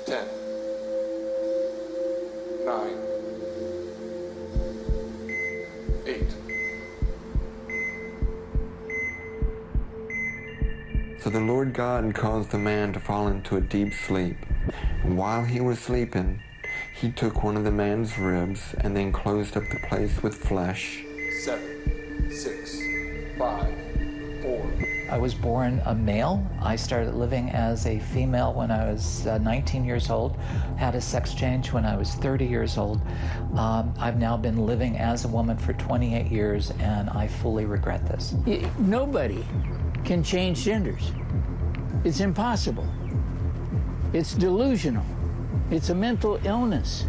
10, 9, 8. So the Lord God caused the man to fall into a deep sleep. And while he was sleeping, he took one of the man's ribs and then closed up the place with flesh. 7, 6, 5, 4. I was born a male. I started living as a female when I was 19 years old, had a sex change when I was 30 years old. I've now been living as a woman for 28 years, and I fully regret this. Nobody can change genders. It's impossible. It's delusional. It's a mental illness.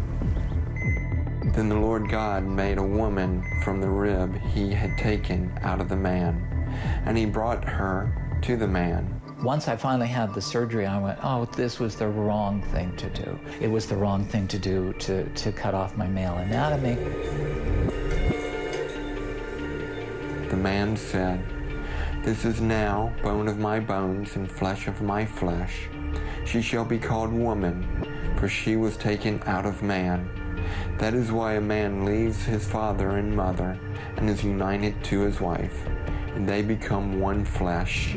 Then the Lord God made a woman from the rib he had taken out of the man, and he brought her to the man. Once I finally had the surgery, I went, oh, this was the wrong thing to do. It was the wrong thing to do to cut off my male anatomy. The man said, "This is now bone of my bones and flesh of my flesh. She shall be called woman, for she was taken out of man. That is why a man leaves his father and mother and is united to his wife, and they become one flesh."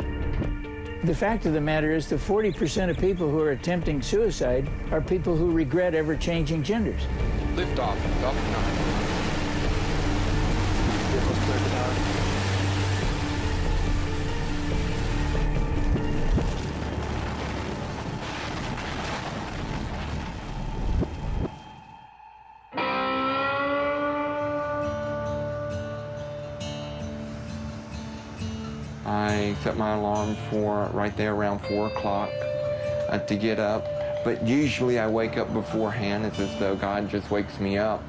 The fact of the matter is that 40% of people who are attempting suicide are people who regret ever changing genders. Lift off, Falcon 9. Vehicles clear to tower. I set my alarm for right there around 4 o'clock to get up, but usually I wake up beforehand. It's as though God just wakes me up.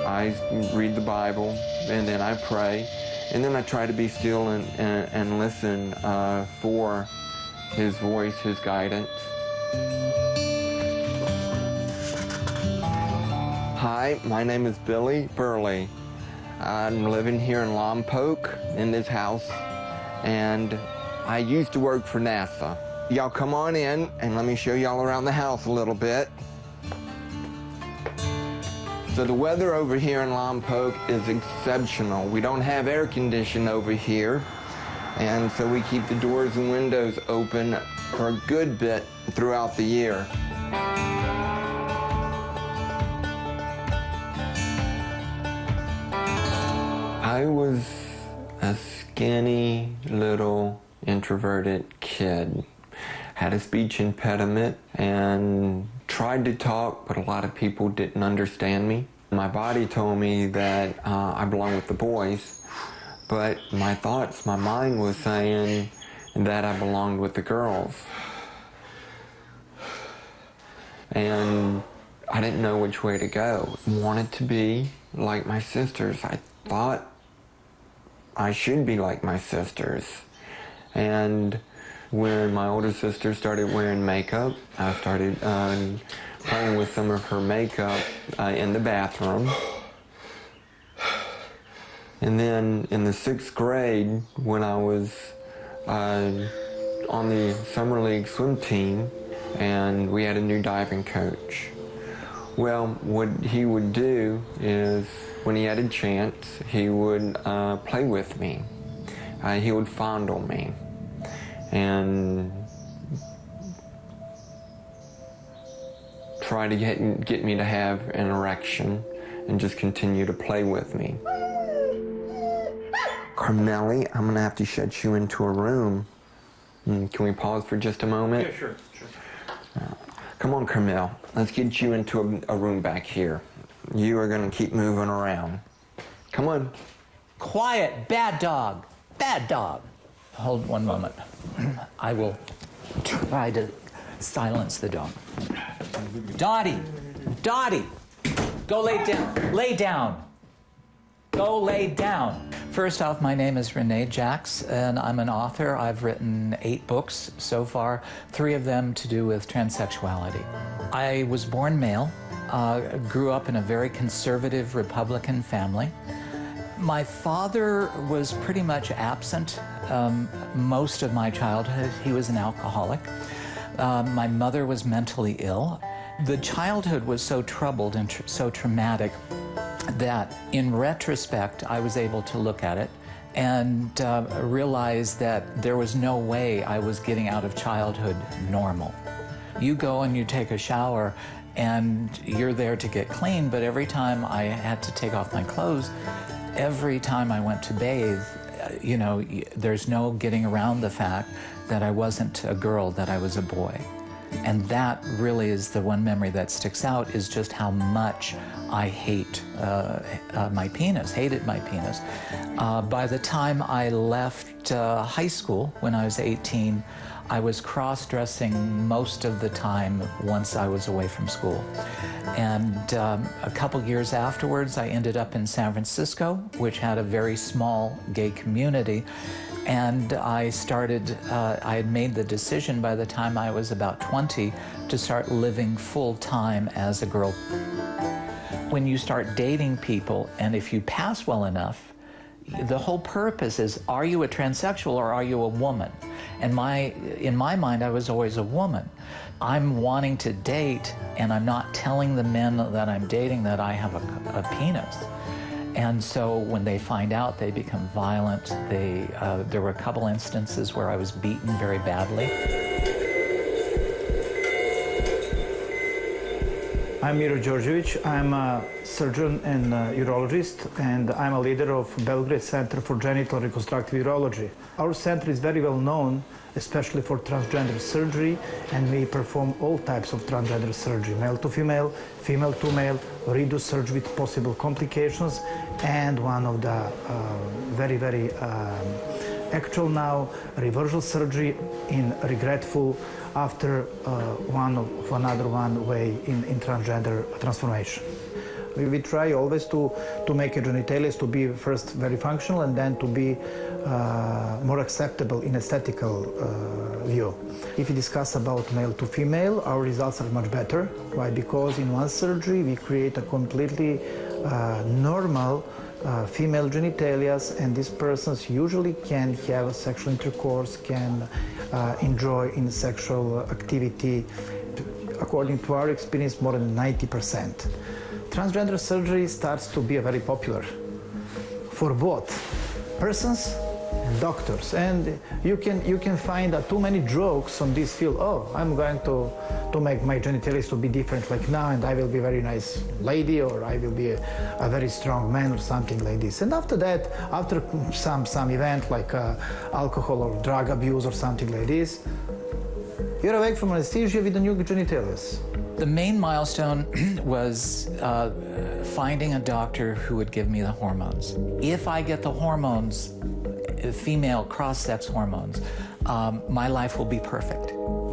I read the Bible, and then I pray, and then I try to be still and listen for His voice, His guidance. Hi, my name is Billy Burley. I'm living here in Lompoc in this house, and I used to work for NASA. Y'all come on in and let me show y'all around the house a little bit. So the weather over here in Lompoc is exceptional. We don't have air conditioning over here, and so we keep the doors and windows open for a good bit throughout the year. I was a skinny, little, introverted kid. Had a speech impediment and tried to talk, but a lot of people didn't understand me. My body told me that I belong with the boys, but my thoughts, my mind was saying that I belonged with the girls. And I didn't know which way to go. Wanted to be like my sisters. I thought I should be like my sisters. And when my older sister started wearing makeup, I started playing with some of her makeup in the bathroom. And then in the 6th grade, when I was on the Summer League swim team, and we had a new diving coach. Well, what he would do is, when he had a chance, he would play with me. He would fondle me and try to get me to have an erection and just continue to play with me. Carmelli, I'm gonna have to shut you into a room. Can we pause for just a moment? Yeah, sure. Come on, Carmel. Let's get you into a room back here. You are gonna keep moving around. Come on. Quiet, bad dog, bad dog. Hold one moment. I will try to silence the dog. Dottie, Dottie, go lay down, lay down. Go lay down. First off, my name is Renee Jacks, and I'm an author. I've written 8 books so far, 3 of them to do with transsexuality. I was born male, grew up in a very conservative Republican family, My father was pretty much absent most of my childhood. He was an alcoholic. My mother was mentally ill. The childhood was so troubled and so traumatic that in retrospect, I was able to look at it and realize that there was no way I was getting out of childhood normal. You go and you take a shower and you're there to get clean, but every time I had to take off my clothes, every time I went to bathe, you know, there's no getting around the fact that I wasn't a girl, that I was a boy. And that really is the one memory that sticks out, is just how much I hate my penis, hated my penis. By the time I left high school, when I was 18, I was cross-dressing most of the time once I was away from school. And a couple years afterwards, I ended up in San Francisco, which had a very small gay community. And I had made the decision by the time I was about 20 to start living full-time as a girl. When you start dating people, and if you pass well enough, the whole purpose is, are you a transsexual or are you a woman? And in my mind, I was always a woman. I'm wanting to date, and I'm not telling the men that I'm dating that I have a penis. And so when they find out, they become violent. There were a couple instances where I was beaten very badly. I'm Miro Đorđević. I'm a surgeon and a urologist, and I'm a leader of Belgrade Center for Genital Reconstructive Urology. Our center is very well known, especially for transgender surgery, and we perform all types of transgender surgery, male to female, female to male, redo surgery with possible complications, and one of the very actual now, reversal surgery in regretful after another way in transgender transformation. We try always to make a genitalia to be first very functional and then to be more acceptable in aesthetical view. If you discuss about male to female, our results are much better. Why? Because in one surgery we create a completely normal female genitalia, and these persons usually can have sexual intercourse, can enjoy in sexual activity, according to our experience, more than 90%. Transgender surgery starts to be very popular for both persons and doctors, and you can find too many jokes on this field. Oh, I'm going to make my genitalia to be different like now, and I will be a very nice lady, or I will be a very strong man, or something like this. And after that, after some event like alcohol or drug abuse or something like this, you're awake from anesthesia with the new genitalia. The main milestone was finding a doctor who would give me the hormones. If I get the hormones, female cross-sex hormones, my life will be perfect.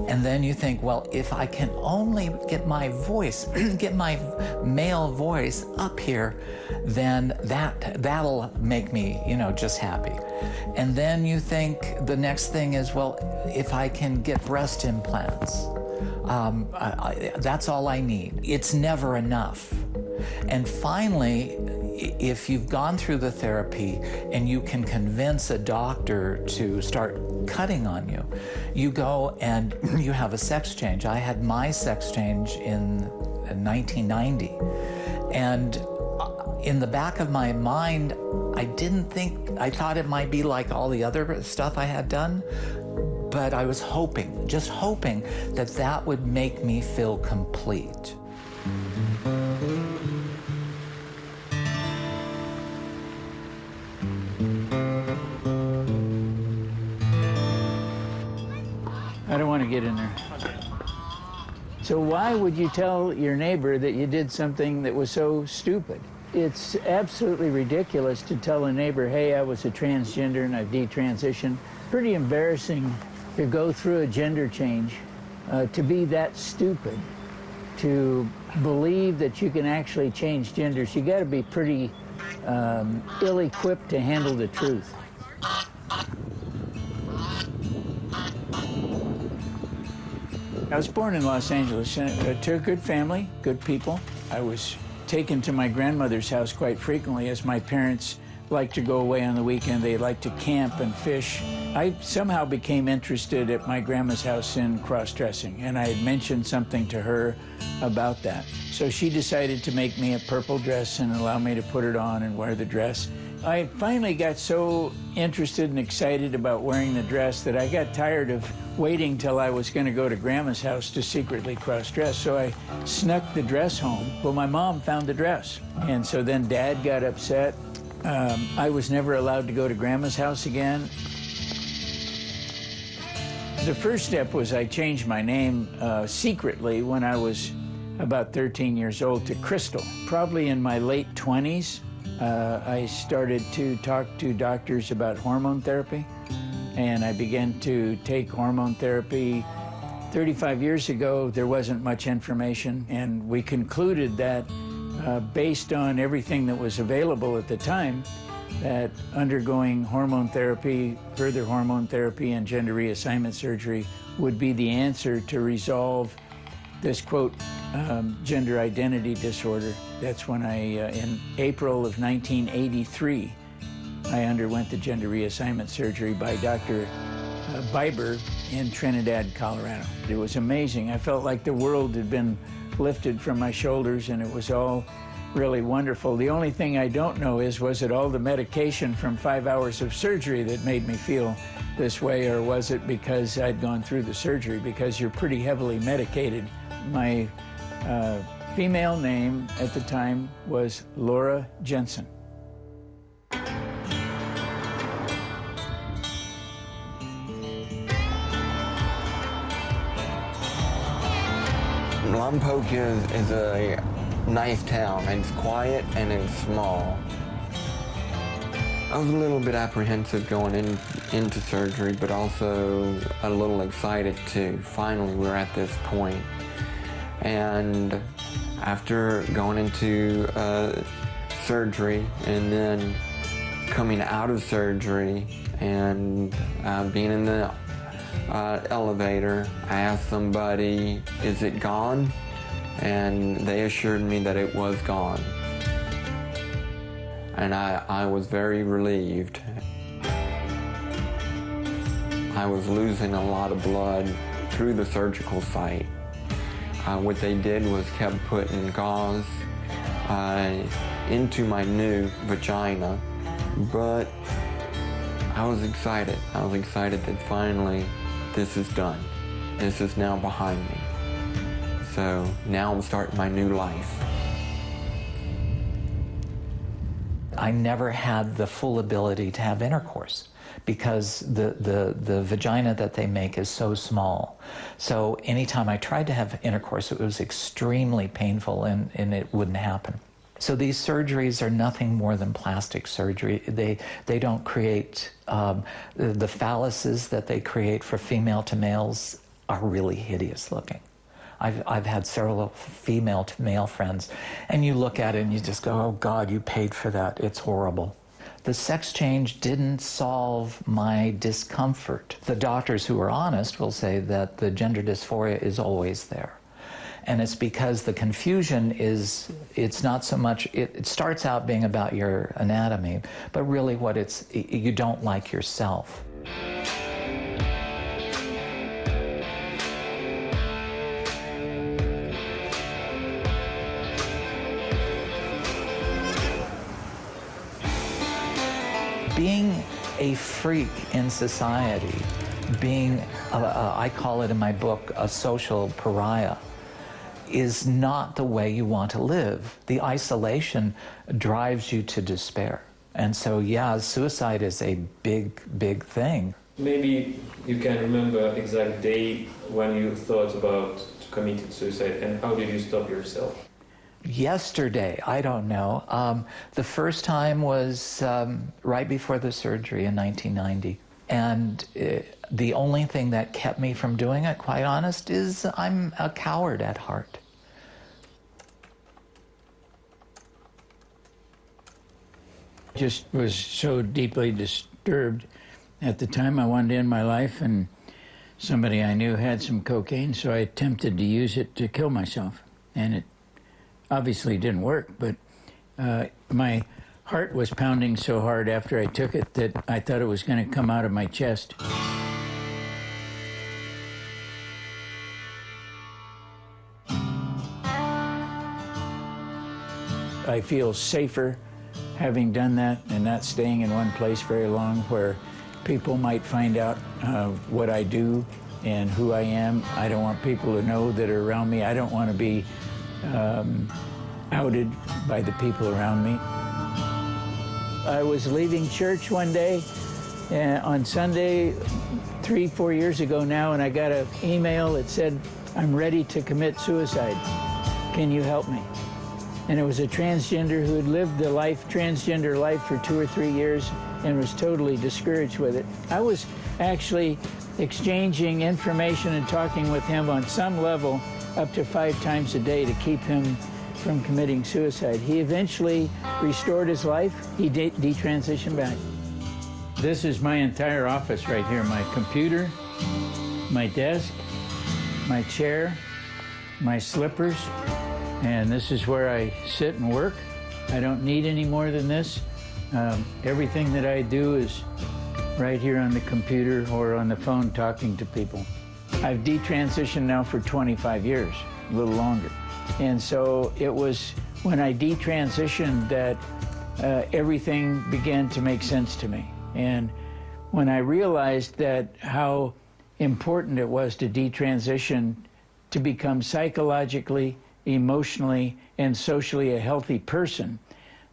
And then you think, well, if I can only get my voice, get my male voice up here, then that'll make me, just happy. And then you think the next thing is, well, if I can get breast implants, that's all I need. It's never enough. And finally, if you've gone through the therapy and you can convince a doctor to start cutting on you, you go and you have a sex change. I had my sex change in 1990. And in the back of my mind, I thought it might be like all the other stuff I had done, but I was hoping, just hoping that would make me feel complete. I don't want to get in there. So why would you tell your neighbor that you did something that was so stupid? It's absolutely ridiculous to tell a neighbor, hey, I was a transgender and I've detransitioned. Pretty embarrassing to go through a gender change, to be that stupid, to believe that you can actually change genders. You got to be pretty ill-equipped to handle the truth. I was born in Los Angeles to a good family, good people. I was taken to my grandmother's house quite frequently as my parents like to go away on the weekend. They like to camp and fish. I somehow became interested at my grandma's house in cross-dressing, and I had mentioned something to her about that. So she decided to make me a purple dress and allow me to put it on and wear the dress. I finally got so interested and excited about wearing the dress that I got tired of waiting till I was going to go to Grandma's house to secretly cross-dress. So I snuck the dress home. Well, my mom found the dress. And so then Dad got upset. I was never allowed to go to Grandma's house again. The first step was I changed my name secretly when I was about 13 years old to Crystal. Probably in my late 20s, I started to talk to doctors about hormone therapy, and I began to take hormone therapy. 35 years ago, there wasn't much information, and we concluded that based on everything that was available at the time, that undergoing hormone therapy, further hormone therapy, and gender reassignment surgery would be the answer to resolve this, quote, gender identity disorder. That's when in April of 1983, I underwent the gender reassignment surgery by Dr. Biber in Trinidad, Colorado. It was amazing. I felt like the world had been lifted from my shoulders, and it was all really wonderful. The only thing I don't know is, was it all the medication from 5 hours of surgery that made me feel this way, or was it because I'd gone through the surgery? Because you're pretty heavily medicated. My female name at the time was Laura Jensen. Lompoc is a nice town. It's quiet and it's small. I was a little bit apprehensive going into surgery, but also a little excited too. Finally, we're at this point. And after going into surgery and then coming out of surgery and being in the elevator, I asked somebody, "Is it gone?" And they assured me that it was gone. And I was very relieved. I was losing a lot of blood through the surgical site. What they did was kept putting gauze into my new vagina, but I was excited. I was excited that finally this is done. This is now behind me. So now I'm starting my new life. I never had the full ability to have intercourse because the vagina that they make is so small. So anytime I tried to have intercourse, it was extremely painful and it wouldn't happen. So these surgeries are nothing more than plastic surgery. They don't create, the phalluses that they create for female to males are really hideous looking. I've had several female to male friends, and you look at it and you just go, oh God, you paid for that, it's horrible. The sex change didn't solve my discomfort. The doctors who are honest will say that the gender dysphoria is always there. And it's because the confusion is, it's not so much, it starts out being about your anatomy, but really what it's, you don't like yourself. Being a freak in society, being, I call it in my book, a social pariah, is not the way you want to live. The isolation drives you to despair. And so, yeah, suicide is a big, big thing. Maybe you can remember exact day when you thought about committing suicide, and how did you stop yourself? Yesterday, I don't know. The first time was right before the surgery in 1990. And the only thing that kept me from doing it, quite honest, is I'm a coward at heart. Just was so deeply disturbed. At the time, I wanted to end my life, and somebody I knew had some cocaine, so I attempted to use it to kill myself. And it obviously didn't work, but my heart was pounding so hard after I took it that I thought it was going to come out of my chest. I feel safer having done that and not staying in one place very long where people might find out what I do and who I am. I don't want people to know that are around me. I don't want to be outed by the people around me. I was leaving church one day on Sunday 3-4 years ago now, and I got an email that said, "I'm ready to commit suicide. Can you help me?" And it was a transgender who had lived the transgender life for 2 or 3 years and was totally discouraged with it. I was actually exchanging information and talking with him on some level up to 5 times a day to keep him from committing suicide. He eventually restored his life. He detransitioned back. This is my entire office right here. My computer, my desk, my chair, my slippers, and this is where I sit and work. I don't need any more than this. Everything that I do is right here on the computer or on the phone talking to people. I've detransitioned now for 25 years, a little longer. And so it was when I detransitioned that everything began to make sense to me. And when I realized that how important it was to detransition to become psychologically, emotionally, and socially a healthy person,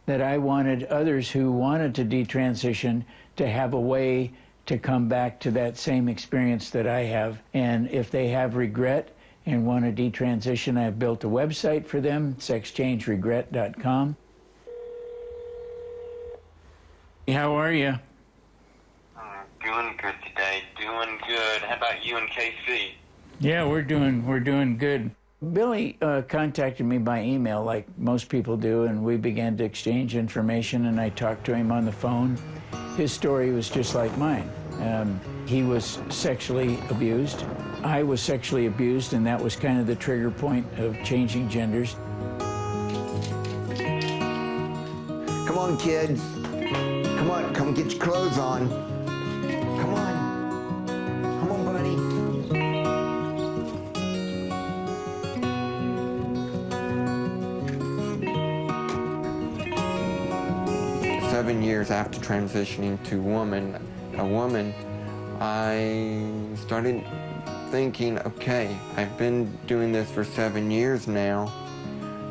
that I wanted others who wanted to detransition to have a way to come back to that same experience that I have. And if they have regret and want to detransition, I've built a website for them, sexchangeregret.com. How are you? Doing good today, doing good. How about you and KC? Yeah, we're doing good. Billy contacted me by email like most people do, and we began to exchange information, and I talked to him on the phone. His story was just like mine. He was sexually abused. I was sexually abused, and that was kind of the trigger point of changing genders. Come on, kids. Come on, come get your clothes on. Come on. Come on, buddy. 7 years after transitioning to a woman, I started thinking, okay, I've been doing this for 7 years now.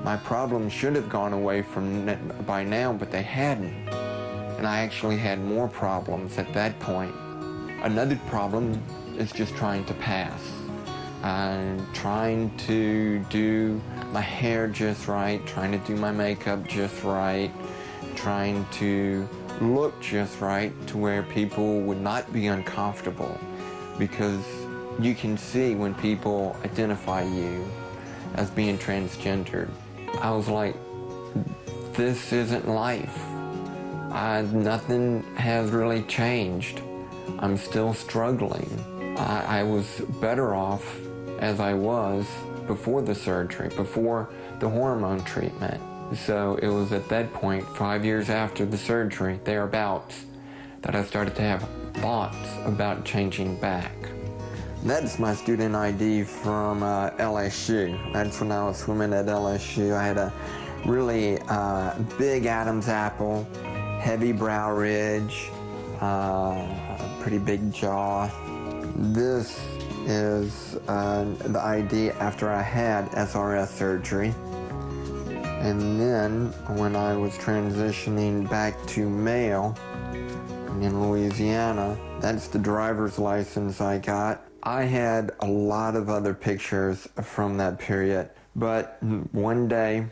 My problems should have gone away by now, but they hadn't. And I actually had more problems at that point. Another problem is just trying to pass. I'm trying to do my hair just right, trying to do my makeup just right, trying to look just right to where people would not be uncomfortable, because you can see when people identify you as being transgendered. I was like, this isn't life. Nothing has really changed. I'm still struggling. I was better off as I was before the surgery, before the hormone treatment. So it was at that point, 5 years after the surgery, thereabouts, that I started to have thoughts about changing back. That's my student ID from LSU. That's when I was swimming at LSU. I had a really big Adam's apple, heavy brow ridge, pretty big jaw. This is the ID after I had SRS surgery. And then when I was transitioning back to male in Louisiana, that's the driver's license I got. I had a lot of other pictures from that period, but one day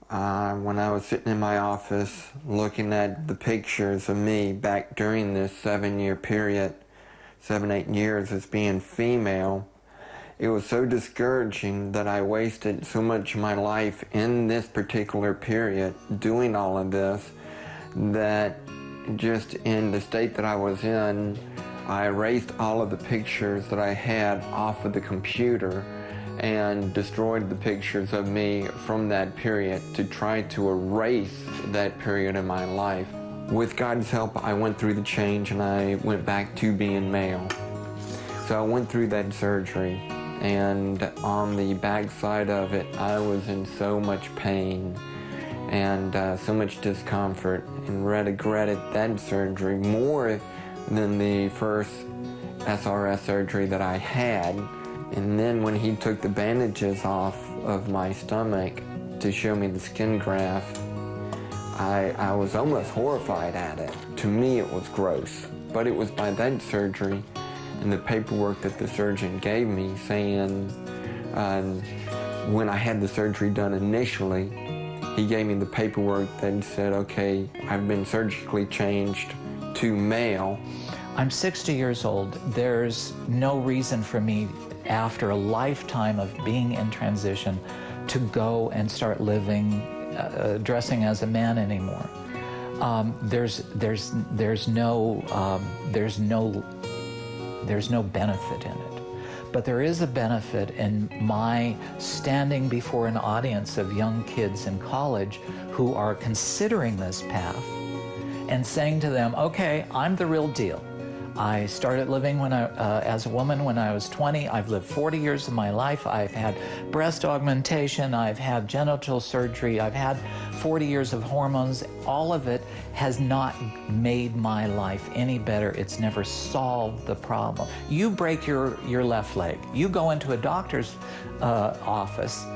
when I was sitting in my office looking at the pictures of me back during this 7-year period, 7-8 years as being female, it was so discouraging that I wasted so much of my life in this particular period doing all of this, that just in the state that I was in, I erased all of the pictures that I had off of the computer and destroyed the pictures of me from that period to try to erase that period in my life. With God's help, I went through the change and I went back to being male. So I went through that surgery, and on the backside of it, I was in so much pain and so much discomfort, and regretted that surgery more than the first SRS surgery that I had. And then when he took the bandages off of my stomach to show me the skin graft, I was almost horrified at it. To me, it was gross. But it was by that surgery and the paperwork that the surgeon gave me saying, when I had the surgery done initially, he gave me the paperwork that said, okay, I've been surgically changed to male. I'm 60 years old. There's no reason for me, after a lifetime of being in transition, to go and start living, dressing as a man anymore. There's no benefit in it. But there is a benefit in my standing before an audience of young kids in college who are considering this path and saying to them, okay, I'm the real deal. I started living as a woman when I was 20. I've lived 40 years of my life. I've had breast augmentation. I've had genital surgery. I've had 40 years of hormones. All of it has not made my life any better. It's never solved the problem. You break your left leg. You go into a doctor's office,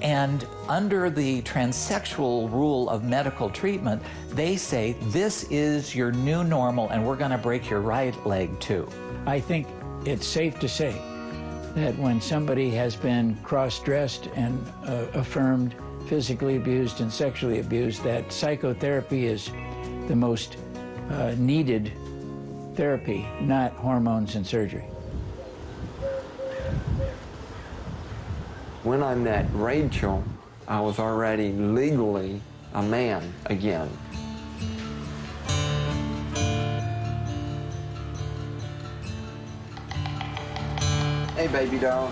and under the transsexual rule of medical treatment, they say, this is your new normal and we're going to break your right leg too. I think it's safe to say that when somebody has been cross-dressed and affirmed physically abused and sexually abused, that psychotherapy is the most needed therapy, not hormones and surgery. When I met Rachel, I was already legally a man again. Hey, baby doll.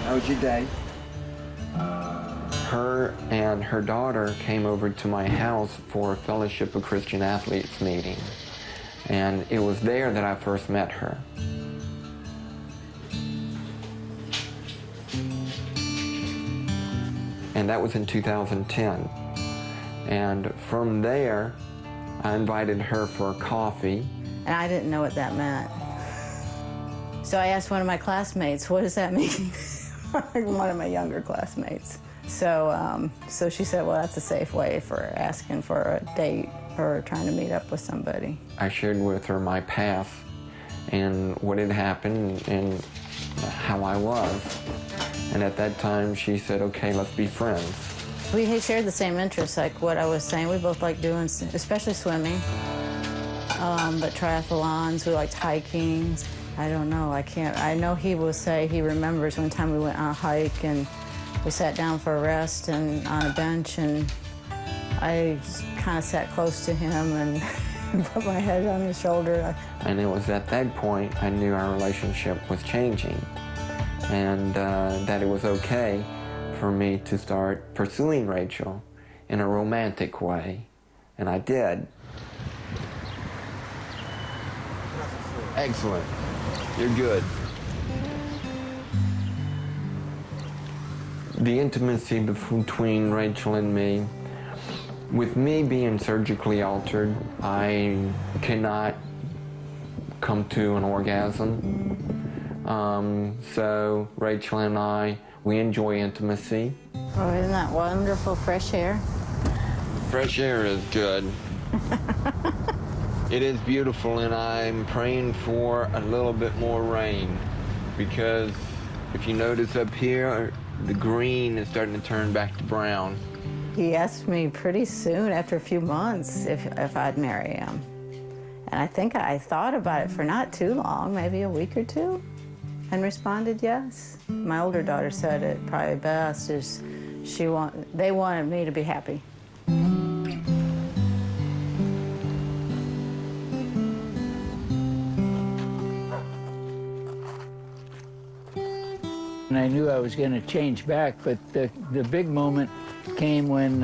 How was your day? Her and her daughter came over to my house for a Fellowship of Christian Athletes meeting. And it was there that I first met her. And that was in 2010. And from there, I invited her for a coffee. And I didn't know what that meant. So I asked one of my classmates, what does that mean? One of my younger classmates. So she said, well, that's a safe way for asking for a date or trying to meet up with somebody. I shared with her my past and what had happened and how I was. And at that time, she said, okay, let's be friends. We shared the same interests, like what I was saying. We both like doing, especially swimming, but triathlons, we liked hiking. I don't know, I know he will say he remembers one time we went on a hike and we sat down for a rest and on a bench, and I kind of sat close to him and put my head on his shoulder. And it was at that point I knew our relationship was changing, and that it was okay for me to start pursuing Rachel in a romantic way, and I did. Excellent. You're good. The intimacy between Rachel and me, with me being surgically altered, I cannot come to an orgasm. So Rachel and I, we enjoy intimacy. Oh, isn't that wonderful, fresh air? Fresh air is good. It is beautiful, and I'm praying for a little bit more rain, because if you notice up here, the green is starting to turn back to brown. He asked me pretty soon, after a few months, if I'd marry him. And I think I thought about it for not too long, maybe a week or two, and responded yes. My older daughter said it probably best is they wanted me to be happy. And I knew I was going to change back, but the big moment came when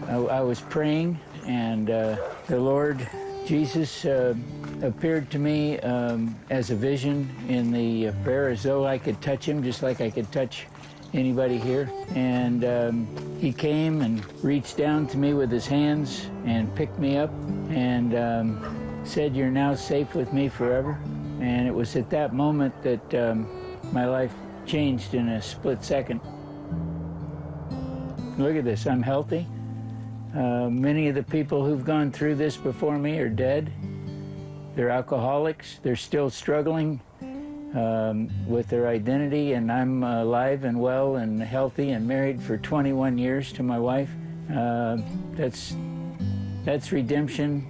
I was praying, and the Lord Jesus appeared to me as a vision in the prayer, as though I could touch him, just like I could touch anybody here. And he came and reached down to me with his hands and picked me up and said, "You're now safe with me forever." And it was at that moment that my life changed in a split second. Look at this, I'm healthy. Many of the people who've gone through this before me are dead. They're alcoholics. They're still struggling with their identity, and I'm alive and well and healthy and married for 21 years to my wife. That's redemption,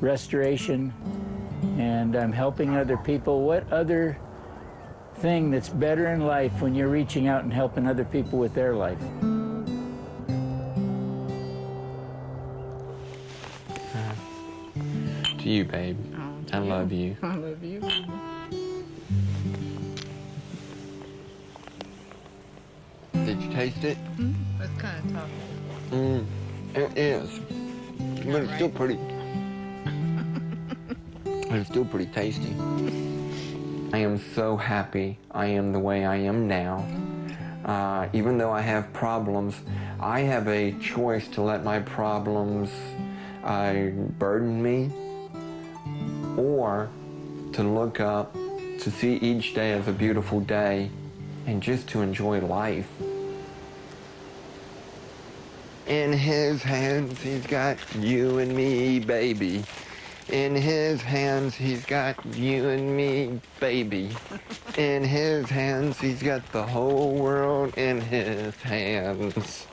restoration, and I'm helping other people. What other thing that's better in life when you're reaching out and helping other people with their life? To you, babe. I love you. I love you. Did you taste it? It's kind of tough. It is. But it's still pretty. It's still pretty tasty. I am so happy I am the way I am now. Even though I have problems, I have a choice to let my problems burden me, or to look up, to see each day as a beautiful day, and just to enjoy life. In his hands, he's got you and me, baby. In his hands, he's got you and me, baby. In his hands, he's got the whole world in his hands.